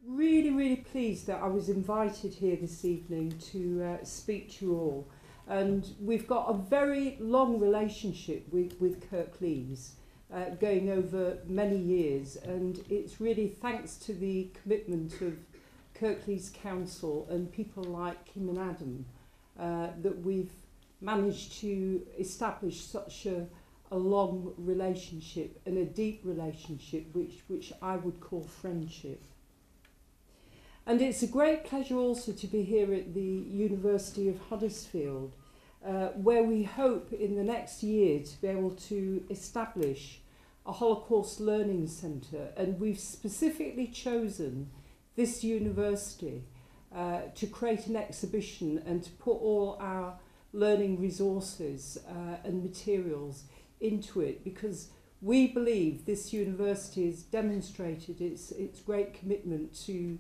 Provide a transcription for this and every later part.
really, really pleased that I was invited here this evening to speak to you all. And we've got a very long relationship with Kirklees, going over many years. And it's really thanks to the commitment of Kirklees Council and people like Kim and Adam that we've managed to establish such a long relationship and a deep relationship which I would call friendship. And it's a great pleasure also to be here at the University of Huddersfield, where we hope in the next year to be able to establish a Holocaust Learning Centre. And we've specifically chosen this university to create an exhibition and to put all our learning resources and materials into it, because we believe this university has demonstrated its great commitment to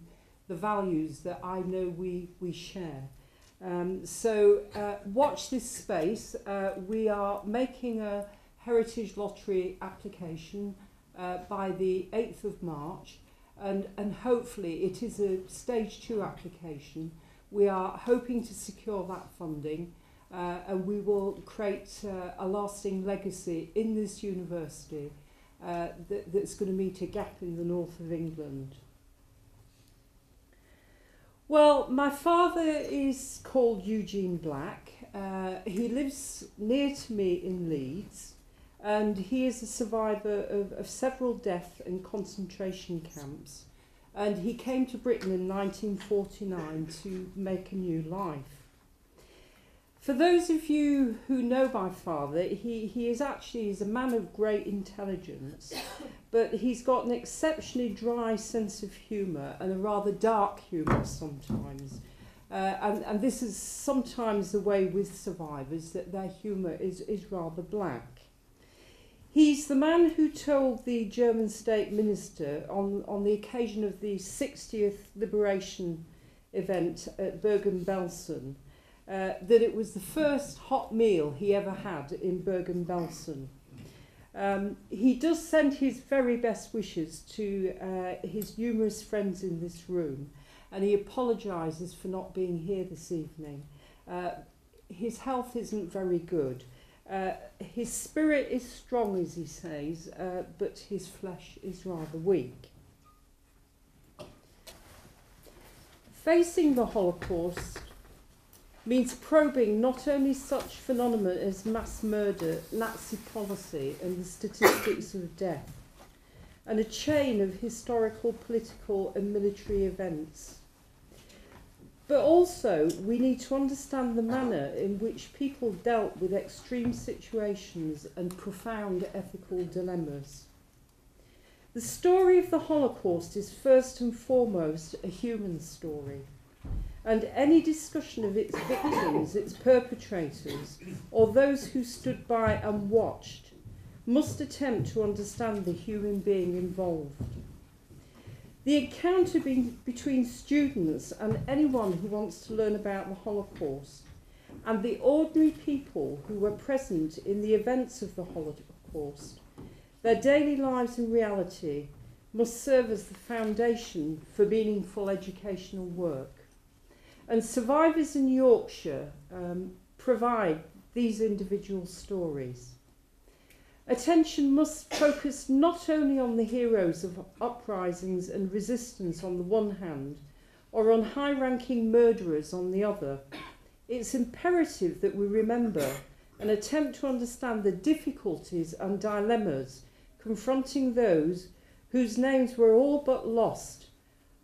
the values that I know we share. So watch this space. We are making a Heritage Lottery application by the 8th of March, and hopefully it is a stage 2 application. We are hoping to secure that funding, and we will create a lasting legacy in this university that's going to meet a gap in the north of England. Well, my father is called Eugene Black. He lives near to me in Leeds, and he is a survivor of several death and concentration camps. And he came to Britain in 1949 to make a new life. For those of you who know my father, he is a man of great intelligence, but he's got an exceptionally dry sense of humour and a rather dark humour sometimes. And this is sometimes the way with survivors, that their humour is rather black. He's the man who told the German state minister on the occasion of the 60th liberation event at Bergen-Belsen that it was the first hot meal he ever had in Bergen-Belsen. He does send his very best wishes to his numerous friends in this room, and he apologises for not being here this evening. His health isn't very good. His spirit is strong, as he says, but his flesh is rather weak. Facing the Holocaust means probing not only such phenomena as mass murder, Nazi policy and the statistics of death, and a chain of historical, political and military events, but also we need to understand the manner in which people dealt with extreme situations and profound ethical dilemmas. The story of the Holocaust is first and foremost a human story, and any discussion of its victims, its perpetrators, or those who stood by and watched must attempt to understand the human being involved. The encounter between students and anyone who wants to learn about the Holocaust, and the ordinary people who were present in the events of the Holocaust, their daily lives and reality, must serve as the foundation for meaningful educational work. And survivors in Yorkshire provide these individual stories. Attention must focus not only on the heroes of uprisings and resistance on the one hand, or on high-ranking murderers on the other. It's imperative that we remember and attempt to understand the difficulties and dilemmas confronting those whose names were all but lost,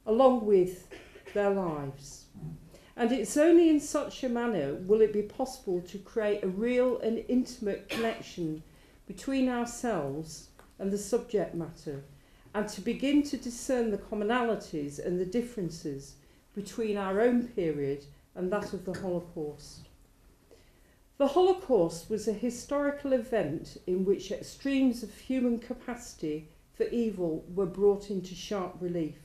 along with their lives. And it's only in such a manner will it be possible to create a real and intimate connection between ourselves and the subject matter, and to begin to discern the commonalities and the differences between our own period and that of the Holocaust. The Holocaust was a historical event in which extremes of human capacity for evil were brought into sharp relief.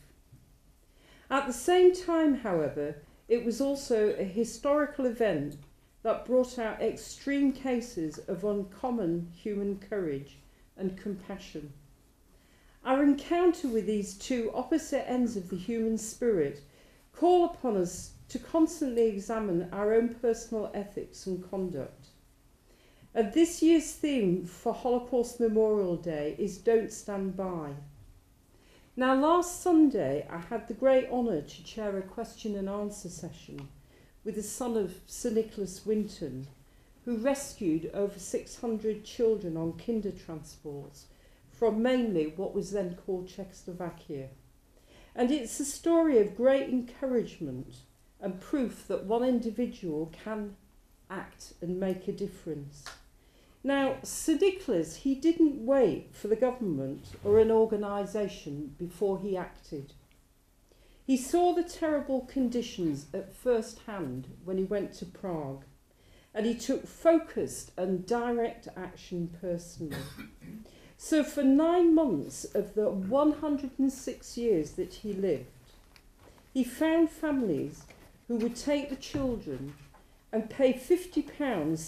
At the same time, however, it was also a historical event that brought out extreme cases of uncommon human courage and compassion. Our encounter with these two opposite ends of the human spirit call upon us to constantly examine our own personal ethics and conduct. And this year's theme for Holocaust Memorial Day is Don't Stand By. Now, last Sunday, I had the great honour to chair a question and answer session with the son of Sir Nicholas Winton, who rescued over 600 children on kinder transports from mainly what was then called Czechoslovakia. And it's a story of great encouragement and proof that one individual can act and make a difference. Now, Sir Nicholas, he didn't wait for the government or an organisation before he acted. He saw the terrible conditions at first hand when he went to Prague, and he took focused and direct action personally. So for 9 months of the 106 years that he lived, he found families who would take the children and pay £50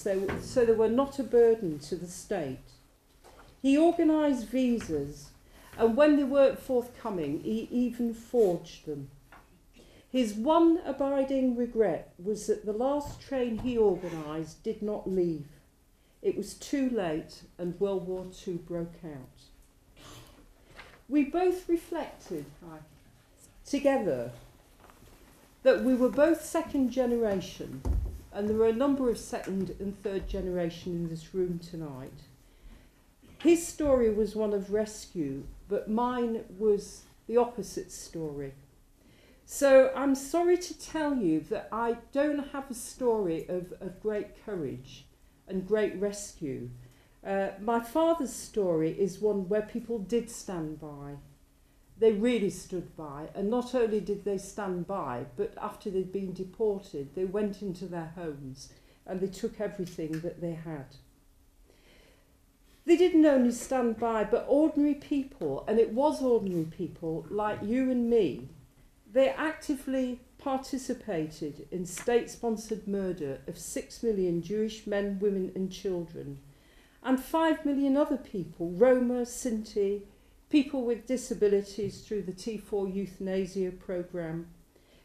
so they were not a burden to the state. He organised visas, and when they weren't forthcoming, he even forged them. His one abiding regret was that the last train he organised did not leave. It was too late and World War II broke out. We both reflected together that we were both second generation, and there were a number of second and third generation in this room tonight. His story was one of rescue, but mine was the opposite story. So I'm sorry to tell you that I don't have a story of great courage and great rescue. My father's story is one where people did stand by. They really stood by, and not only did they stand by, but after they'd been deported, they went into their homes and they took everything that they had. They didn't only stand by, but ordinary people, and it was ordinary people like you and me, they actively participated in state-sponsored murder of 6 million Jewish men, women and children, and 5 million other people, Roma, Sinti, people with disabilities through the T4 euthanasia programme,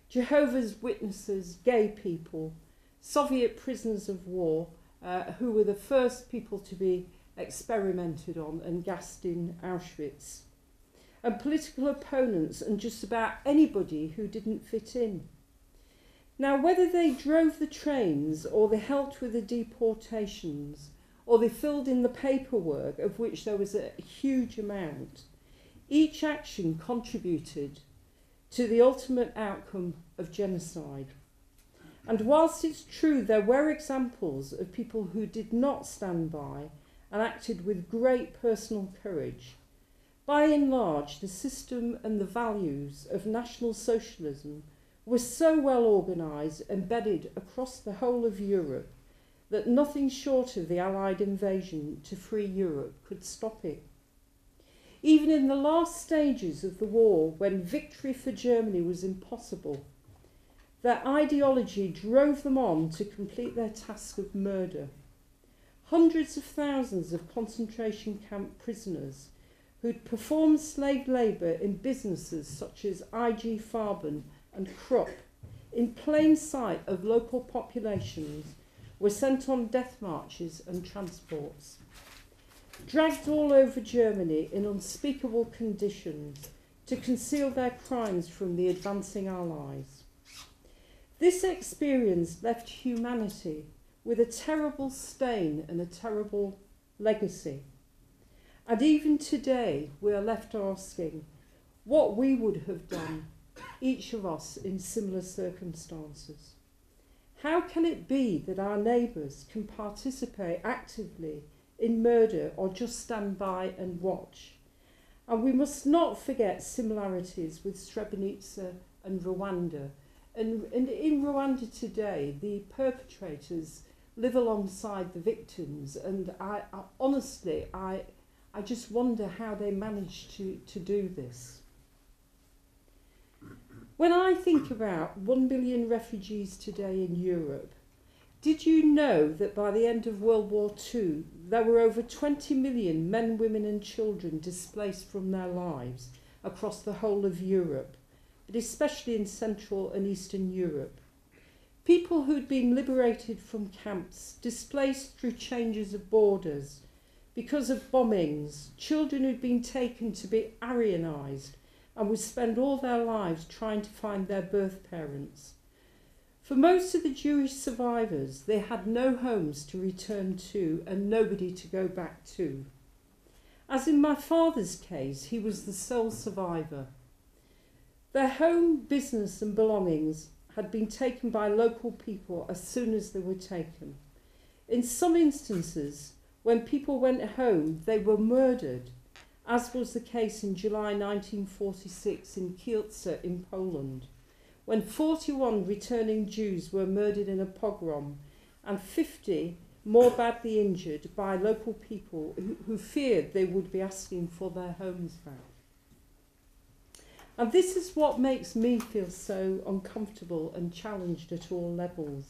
Jehovah's Witnesses, gay people, Soviet prisoners of war, who were the first people to be experimented on and gassed in Auschwitz, and political opponents and just about anybody who didn't fit in. Now, whether they drove the trains or they helped with the deportations or they filled in the paperwork, of which there was a huge amount, each action contributed to the ultimate outcome of genocide. And whilst it's true there were examples of people who did not stand by and acted with great personal courage, by and large the system and the values of National Socialism were so well organised, embedded across the whole of Europe, that nothing short of the Allied invasion to free Europe could stop it. Even in the last stages of the war, when victory for Germany was impossible, their ideology drove them on to complete their task of murder. Hundreds of thousands of concentration camp prisoners who'd performed slave labour in businesses such as IG Farben and Krupp, in plain sight of local populations, were sent on death marches and transports, dragged all over Germany in unspeakable conditions to conceal their crimes from the advancing Allies. This experience left humanity with a terrible stain and a terrible legacy. And even today, we are left asking what we would have done, each of us in similar circumstances. How can it be that our neighbours can participate actively in murder or just stand by and watch? And we must not forget similarities with Srebrenica and Rwanda. And in Rwanda today, the perpetrators live alongside the victims, and I honestly just wonder how they managed to do this. When I think about 1 billion refugees today in Europe, Did you know that by the end of World War II, there were over 20 million men, women and children displaced from their lives across the whole of Europe, but especially in Central and Eastern Europe? People who'd been liberated from camps, displaced through changes of borders, because of bombings, children who'd been taken to be Aryanised and would spend all their lives trying to find their birth parents. For most of the Jewish survivors, they had no homes to return to and nobody to go back to. As in my father's case, he was the sole survivor. Their home, business and belongings had been taken by local people as soon as they were taken. In some instances, when people went home, they were murdered, as was the case in July 1946 in Kielce in Poland, when 41 returning Jews were murdered in a pogrom and 50 more badly injured by local people who feared they would be asking for their homes back. And this is what makes me feel so uncomfortable and challenged at all levels.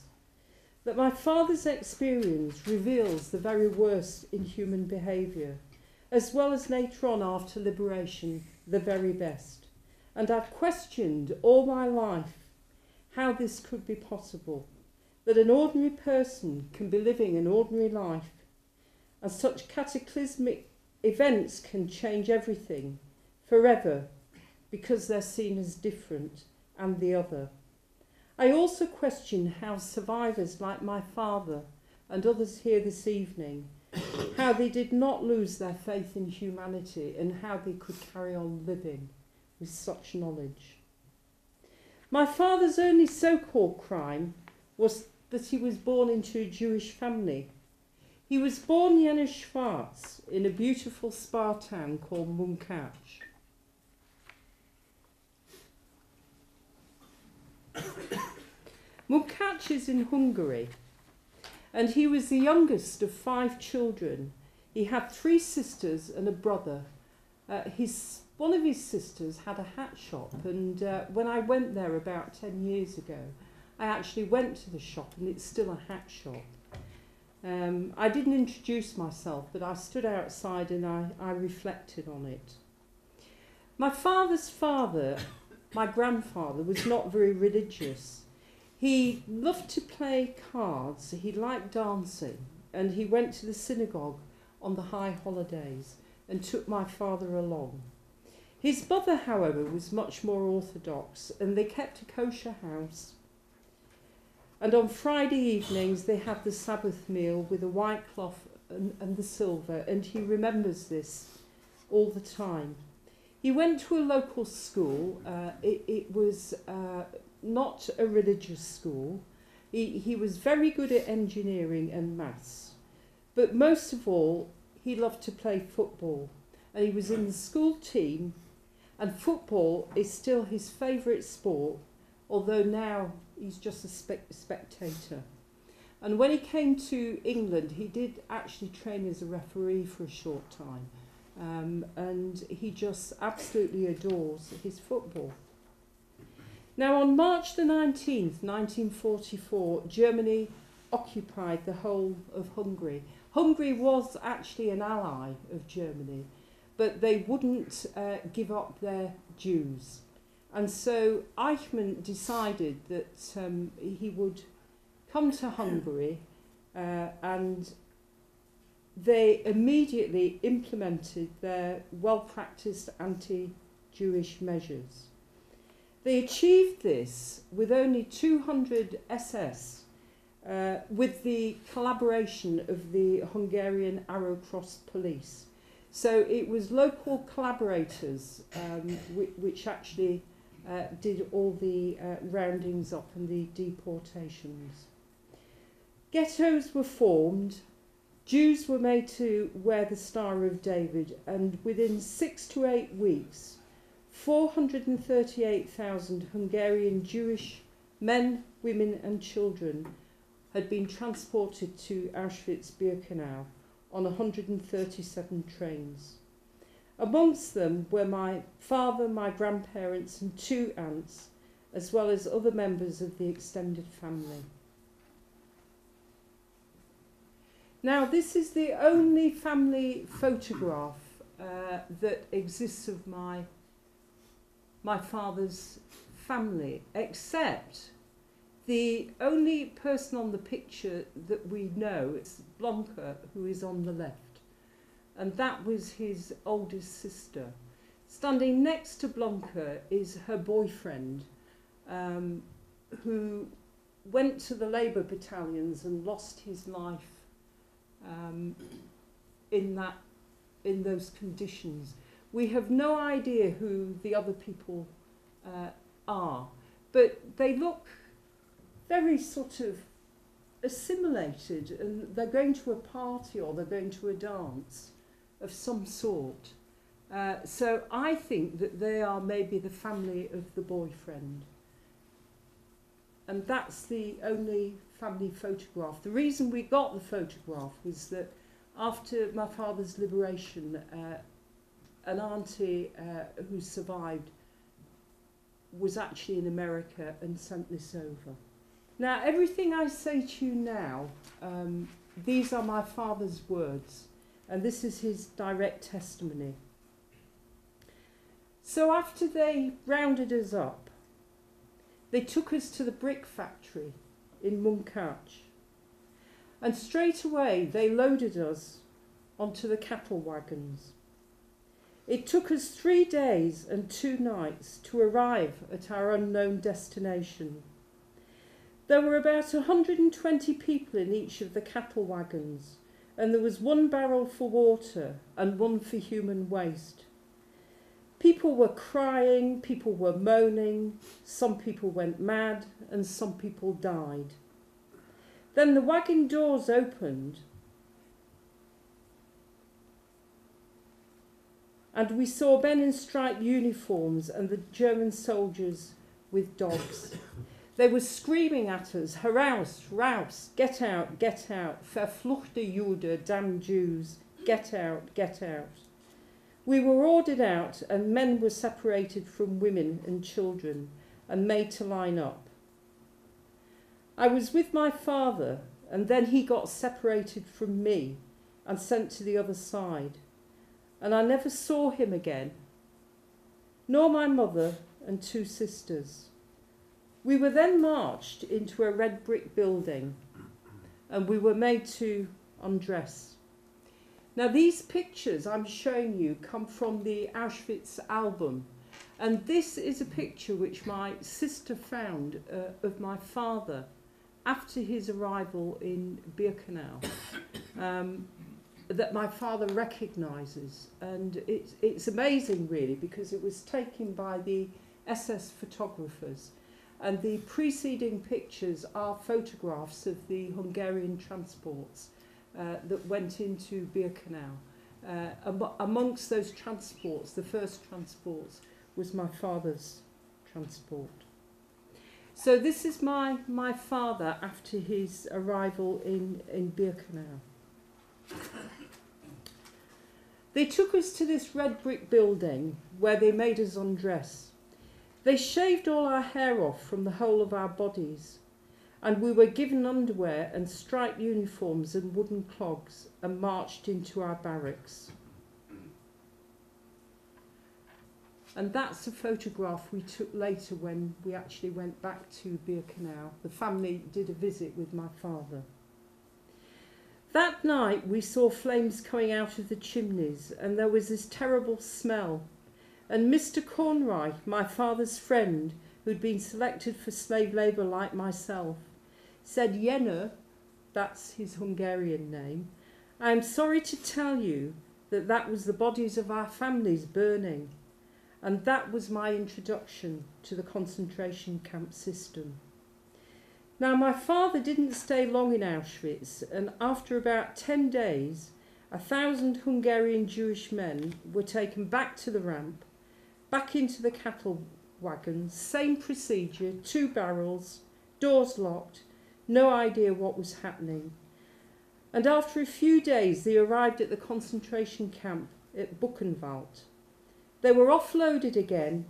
That my father's experience reveals the very worst in human behaviour, as well as later on after liberation, the very best. And I've questioned all my life how this could be possible, that an ordinary person can be living an ordinary life, and such cataclysmic events can change everything forever because they're seen as different and the other. I also question how survivors like my father and others here this evening, how they did not lose their faith in humanity and how they could carry on living with such knowledge. My father's only so-called crime was that he was born into a Jewish family. He was born Jena Schwarz in a beautiful spa town called Munkács. Munkács is in Hungary, and he was the youngest of 5 children. He had 3 sisters and a brother. One of his sisters had a hat shop, and when I went there about 10 years ago, I actually went to the shop, and it's still a hat shop. I didn't introduce myself, but I stood outside and I reflected on it. My father's father, my grandfather, was not very religious. He loved to play cards, he liked dancing, and he went to the synagogue on the high holidays and took my father along. His mother, however, was much more orthodox, and they kept a kosher house. And on Friday evenings they had the Sabbath meal with a white cloth and the silver, and he remembers this all the time. He went to a local school. It was not a religious school. He was very good at engineering and maths. But most of all, he loved to play football. And he was in the school team, and football is still his favourite sport, although now he's just a spectator. And when he came to England, he did actually train as a referee for a short time. And he just absolutely adores his football. Now, on March the 19th, 1944, Germany occupied the whole of Hungary. Hungary was actually an ally of Germany, but they wouldn't give up their Jews. And so Eichmann decided that he would come to Hungary, and they immediately implemented their well-practiced anti-Jewish measures. They achieved this with only 200 SS, with the collaboration of the Hungarian Arrow Cross police. So it was local collaborators which actually did all the roundings up and the deportations. Ghettos were formed, Jews were made to wear the Star of David, and within 6 to 8 weeks, 438,000 Hungarian Jewish men, women and children had been transported to Auschwitz-Birkenau on 137 trains. Amongst them were my father, my grandparents and 2 aunts, as well as other members of the extended family. Now, this is the only family photograph that exists of my father's family, except the only person on the picture that we know is Blanca, who is on the left. And that was his oldest sister. Standing next to Blanca is her boyfriend, who went to the Labour battalions and lost his life in those conditions. We have no idea who the other people are, but they look very sort of assimilated, and they're going to a party or they're going to a dance of some sort. So I think that they are maybe the family of the boyfriend. And that's the only family photograph. The reason we got the photograph was that after my father's liberation, an auntie who survived was actually in America and sent this over. Now, everything I say to you now, these are my father's words, and this is his direct testimony. So after they rounded us up, they took us to the brick factory in Munkach, and straight away they loaded us onto the cattle wagons. It took us 3 days and 2 nights to arrive at our unknown destination. There were about 120 people in each of the cattle wagons, and there was 1 barrel for water and 1 for human waste. People were crying, people were moaning, some people went mad, and some people died. Then the wagon doors opened, and we saw men in striped uniforms and the German soldiers with dogs. They were screaming at us, "Heraus, raus, get out, verfluchte Jude, damn Jews, get out, get out." We were ordered out, and men were separated from women and children and made to line up. I was with my father, and then he got separated from me and sent to the other side, and I never saw him again, nor my mother and 2 sisters. We were then marched into a red brick building, and we were made to undress. Now, these pictures I'm showing you come from the Auschwitz album, and this is a picture which my sister found of my father after his arrival in Birkenau, that my father recognises. And it's amazing, really, because it was taken by the SS photographers, and the preceding pictures are photographs of the Hungarian transports that went into Birkenau. Amongst those transports, the first transports was my father's transport. So this is my father after his arrival in Birkenau. They took us to this red brick building where they made us undress. They shaved all our hair off from the whole of our bodies, and we were given underwear and striped uniforms and wooden clogs and marched into our barracks. And that's a photograph we took later when we actually went back to Birkenau. The family did a visit with my father. That night we saw flames coming out of the chimneys, and there was this terrible smell. And Mr. Kornreich, my father's friend, who'd been selected for slave labour like myself, said, "Jenna," that's his Hungarian name, "I am sorry to tell you that that was the bodies of our families burning." And that was my introduction to the concentration camp system. Now, my father didn't stay long in Auschwitz, and after about 10 days, 1,000 Hungarian Jewish men were taken back to the ramp, back into the cattle wagons, same procedure, 2 barrels, doors locked, no idea what was happening. And after a few days, they arrived at the concentration camp at Buchenwald. They were offloaded again,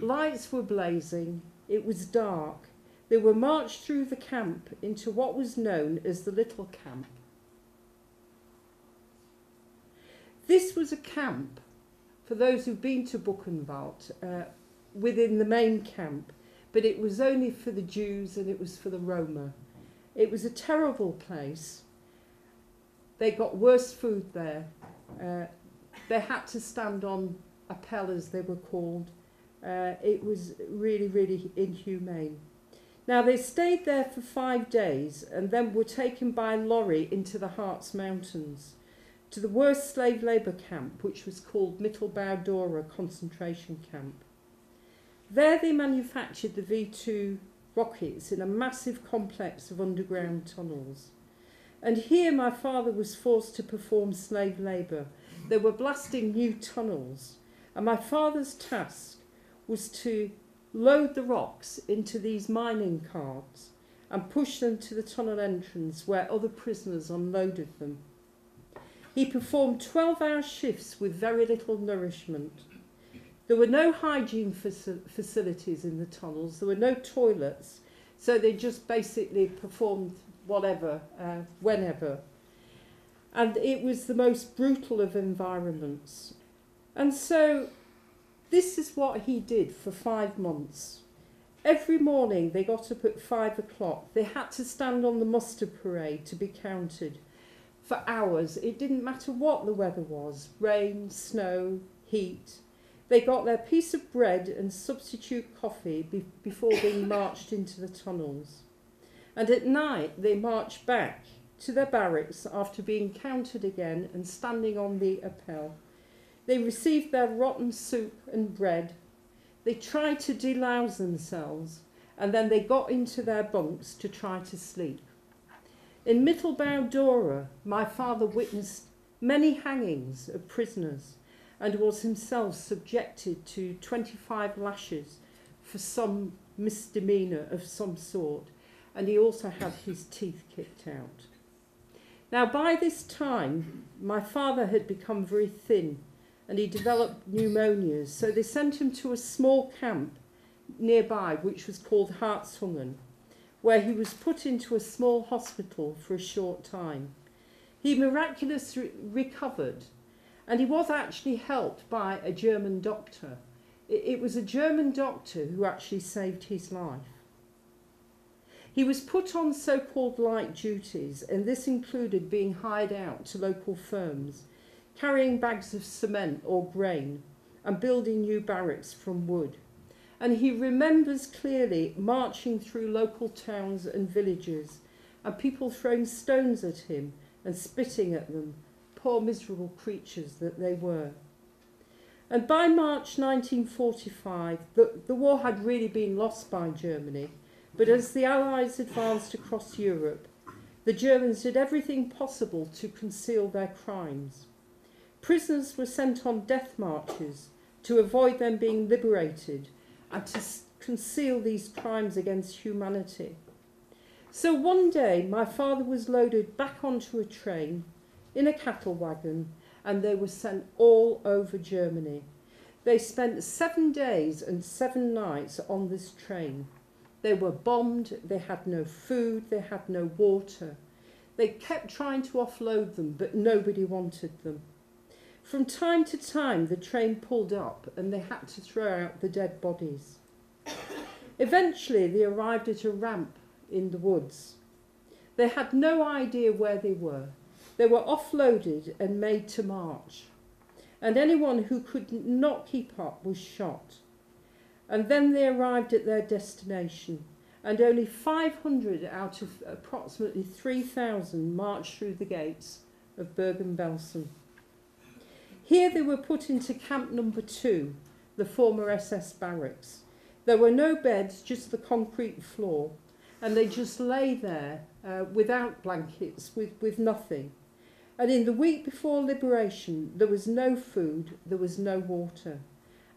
lights were blazing, it was dark. They were marched through the camp into what was known as the Little Camp. This was a camp, for those who've been to Buchenwald, within the main camp, but it was only for the Jews and it was for the Roma. It was a terrible place. They got worse food there. They had to stand on appel, as they were called. It was really, really inhumane. Now, they stayed there for 5 days and then were taken by lorry into the Harz Mountains to the worst slave labour camp, which was called Mittelbau-Dora concentration camp. There they manufactured the V-2 rockets in a massive complex of underground tunnels. And here my father was forced to perform slave labour. They were blasting new tunnels, and my father's task was to load the rocks into these mining carts and push them to the tunnel entrance where other prisoners unloaded them. He performed 12-hour shifts with very little nourishment. There were no hygiene facilities in the tunnels. There were no toilets, so they just basically performed whatever, whenever. And it was the most brutal of environments. And so this is what he did for 5 months. Every morning they got up at 5 o'clock. They had to stand on the muster parade to be counted for hours. It didn't matter what the weather was, rain, snow, heat. They got their piece of bread and substitute coffee before being marched into the tunnels. And at night they marched back to their barracks after being counted again and standing on the appel. They received their rotten soup and bread. They tried to delouse themselves, and then they got into their bunks to try to sleep. In Mittelbau-Dora, my father witnessed many hangings of prisoners and was himself subjected to 25 lashes for some misdemeanour of some sort, and he also had his teeth kicked out. Now, by this time, my father had become very thin and he developed pneumonias, so they sent him to a small camp nearby, which was called Hartshungen, where he was put into a small hospital for a short time. He miraculously recovered, and he was actually helped by a German doctor. It was a German doctor who actually saved his life. He was put on so-called light duties, and this included being hired out to local firms, carrying bags of cement or grain, and building new barracks from wood. And he remembers clearly marching through local towns and villages, and people throwing stones at him and spitting at them, poor miserable creatures that they were. And by March 1945, the war had really been lost by Germany, but as the Allies advanced across Europe, the Germans did everything possible to conceal their crimes. Prisoners were sent on death marches to avoid them being liberated and to conceal these crimes against humanity. So one day my father was loaded back onto a train in a cattle wagon, and they were sent all over Germany. They spent 7 days and 7 nights on this train. They were bombed, they had no food, they had no water. They kept trying to offload them, but nobody wanted them. From time to time, the train pulled up and they had to throw out the dead bodies. Eventually, they arrived at a ramp in the woods. They had no idea where they were. They were offloaded and made to march. And anyone who could not keep up was shot. And then they arrived at their destination, and only 500 out of approximately 3,000 marched through the gates of Bergen-Belsen. Here they were put into Camp Number 2, the former SS barracks. There were no beds, just the concrete floor, and they just lay there without blankets, with nothing. And in the week before liberation, there was no food, there was no water.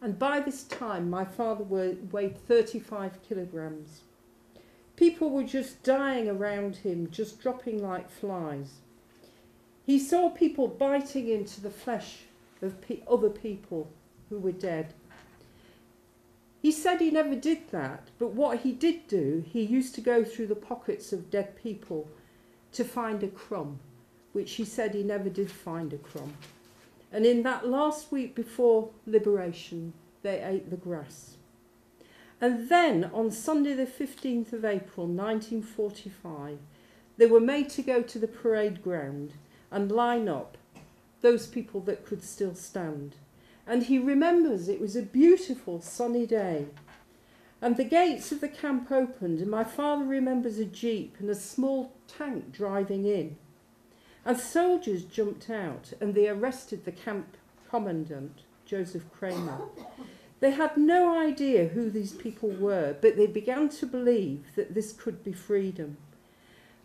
And by this time, my father weighed 35 kilograms. People were just dying around him, just dropping like flies. He saw people biting into the flesh of other people who were dead. He said he never did that, but what he did do, he used to go through the pockets of dead people to find a crumb, which he said he never did find a crumb. And in that last week before liberation, they ate the grass. And then on Sunday the 15th of April 1945, they were made to go to the parade ground and line up those people that could still stand. And he remembers it was a beautiful sunny day. And the gates of the camp opened, and my father remembers a jeep and a small tank driving in. And soldiers jumped out and they arrested the camp commandant, Joseph Kramer. They had no idea who these people were, but they began to believe that this could be freedom.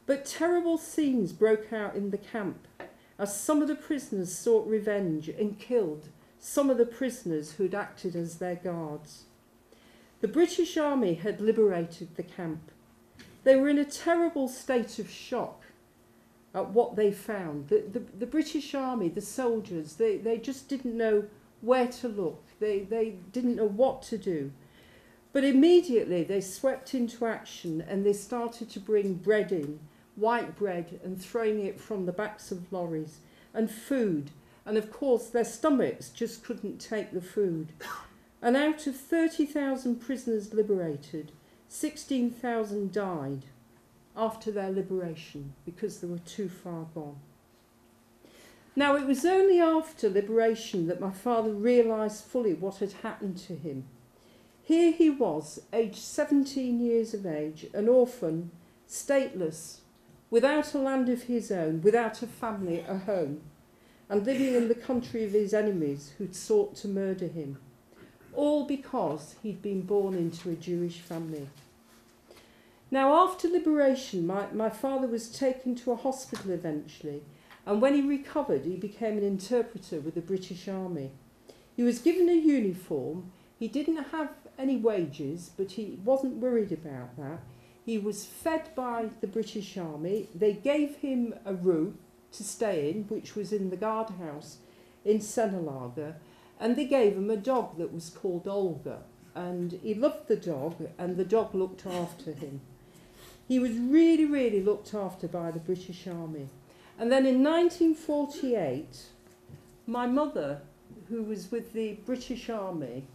But terrible scenes broke out in the camp as some of the prisoners sought revenge and killed some of the prisoners who had acted as their guards. The British Army had liberated the camp. They were in a terrible state of shock at what they found. The British Army, the soldiers, they just didn't know where to look. They didn't know what to do. But immediately they swept into action and they started to bring bread in, white bread, and throwing it from the backs of lorries, and food. And of course their stomachs just couldn't take the food. And out of 30,000 prisoners liberated, 16,000 died after their liberation because they were too far gone. Now, it was only after liberation that my father realised fully what had happened to him. Here he was, aged 17 years of age, an orphan, stateless, without a land of his own, without a family, a home, and living in the country of his enemies who'd sought to murder him, all because he'd been born into a Jewish family. Now, after liberation, my father was taken to a hospital eventually, and when he recovered, he became an interpreter with the British Army. He was given a uniform. He didn't have any wages, but he wasn't worried about that. He was fed by the British Army. They gave him a room to stay in, which was in the guardhouse in Senelager, and they gave him a dog that was called Olga. And he loved the dog, and the dog looked after him. He was really, really looked after by the British Army. And then in 1948, my mother, who was with the British Army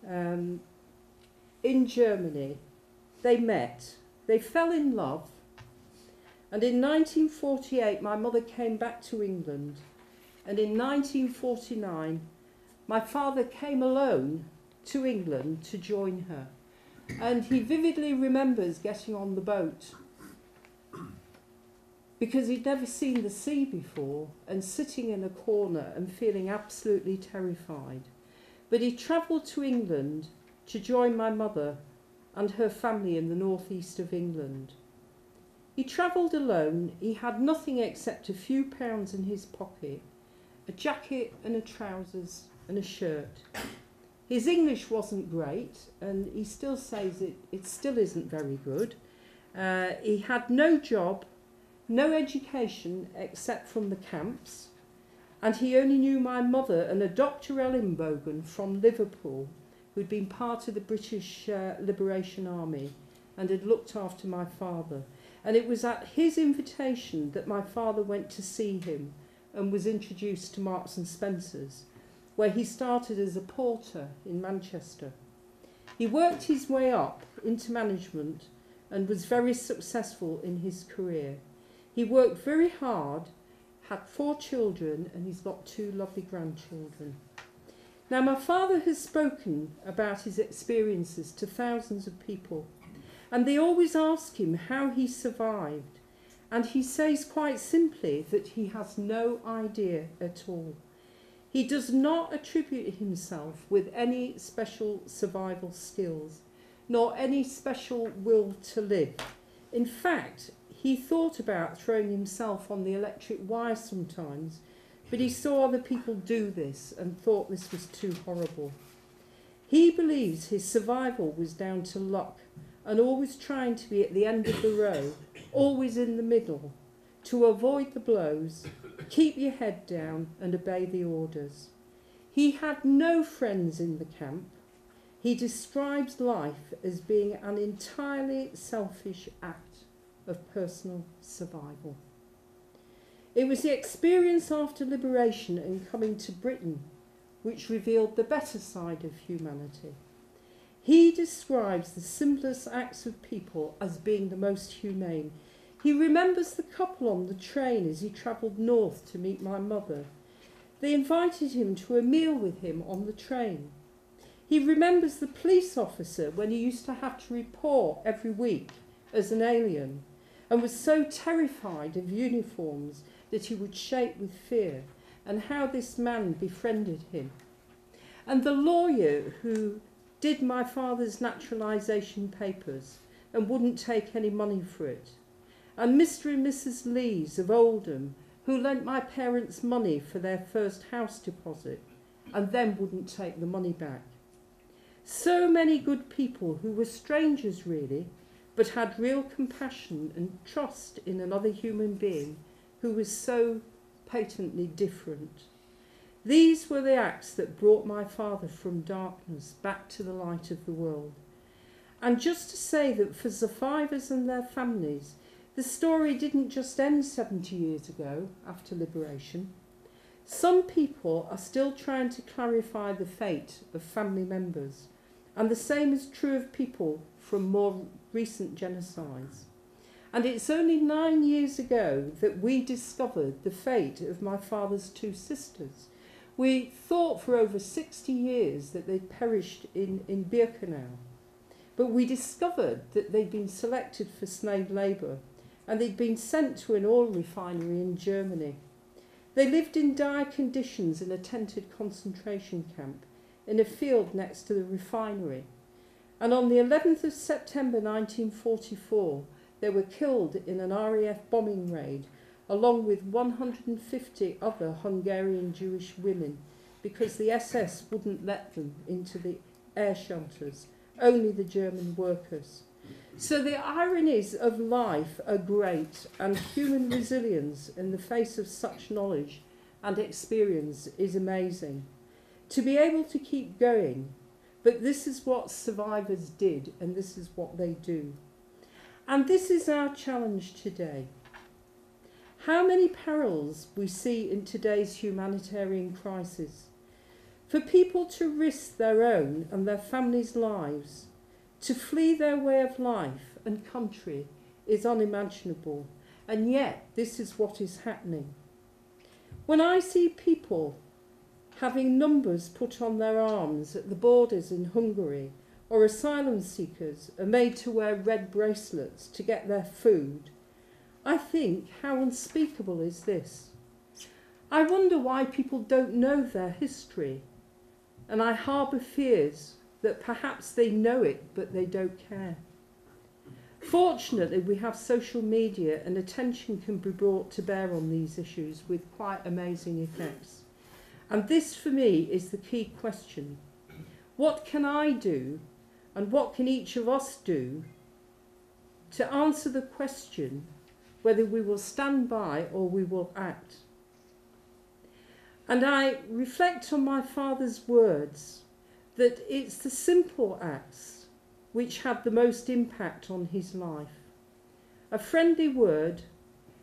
in Germany, they met, they fell in love, and in 1948 my mother came back to England, and in 1949 my father came alone to England to join her. And he vividly remembers getting on the boat because he'd never seen the sea before and sitting in a corner and feeling absolutely terrified. But he travelled to England to join my mother and her family in the northeast of England. He travelled alone. He had nothing except a few pounds in his pocket, a jacket and a trousers and a shirt. His English wasn't great, and he still says it still isn't very good. He had no job, no education except from the camps, and he only knew my mother and a Dr. Ellenbogen from Liverpool, who'd been part of the British Liberation Army and had looked after my father. And it was at his invitation that my father went to see him and was introduced to Marks and Spencer's, where he started as a porter in Manchester. He worked his way up into management and was very successful in his career. He worked very hard, had 4 children, and he's got 2 lovely grandchildren. Now, my father has spoken about his experiences to thousands of people, and they always ask him how he survived. And he says quite simply that he has no idea at all. He does not attribute himself with any special survival skills, nor any special will to live. In fact, he thought about throwing himself on the electric wire sometimes, but he saw other people do this and thought this was too horrible. He believes his survival was down to luck and always trying to be at the end of the row, always in the middle, to avoid the blows, keep your head down and obey the orders. He had no friends in the camp. He describes life as being an entirely selfish act of personal survival. It was the experience after liberation and coming to Britain which revealed the better side of humanity. He describes the simplest acts of people as being the most humane. He remembers the couple on the train as he travelled north to meet my mother. They invited him to a meal with him on the train. He remembers the police officer when he used to have to report every week as an alien and was so terrified of uniforms that he would shake with fear, and how this man befriended him. And the lawyer who did my father's naturalisation papers and wouldn't take any money for it. And Mr. and Mrs. Leeds of Oldham, who lent my parents money for their first house deposit and then wouldn't take the money back. So many good people who were strangers really, but had real compassion and trust in another human being who was so patently different. These were the acts that brought my father from darkness back to the light of the world. And just to say that for survivors and their families, the story didn't just end 70 years ago after liberation. Some people are still trying to clarify the fate of family members, and the same is true of people from more recent genocides. And it's only 9 years ago that we discovered the fate of my father's two sisters. We thought for over 60 years that they'd perished in Birkenau, but we discovered that they'd been selected for slave labour and they'd been sent to an oil refinery in Germany. They lived in dire conditions in a tented concentration camp in a field next to the refinery. And on the 11th of September 1944, they were killed in an RAF bombing raid along with 150 other Hungarian Jewish women because the SS wouldn't let them into the air shelters, only the German workers. So the ironies of life are great, and human resilience in the face of such knowledge and experience is amazing. To be able to keep going, but this is what survivors did, and this is what they do. And this is our challenge today. How many perils we see in today's humanitarian crisis. For people to risk their own and their families' lives, to flee their way of life and country is unimaginable, and yet this is what is happening. When I see people having numbers put on their arms at the borders in Hungary, or asylum seekers are made to wear red bracelets to get their food, I think, how unspeakable is this? I wonder why people don't know their history, and I harbour fears that perhaps they know it but they don't care. Fortunately, we have social media and attention can be brought to bear on these issues with quite amazing effects. And this for me is the key question. What can I do and what can each of us do to answer the question whether we will stand by or we will act? And I reflect on my father's words that it's the simple acts which had the most impact on his life. A friendly word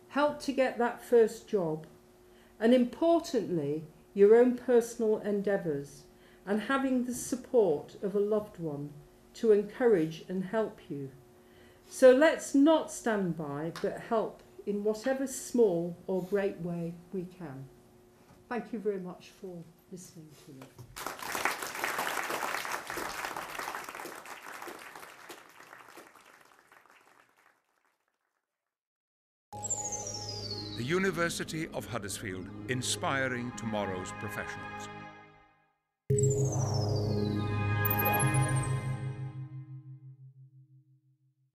helped to get that first job, and importantly, your own personal endeavours, and having the support of a loved one to encourage and help you. So let's not stand by, but help in whatever small or great way we can. Thank you very much for listening to me. The University of Huddersfield, inspiring tomorrow's professionals.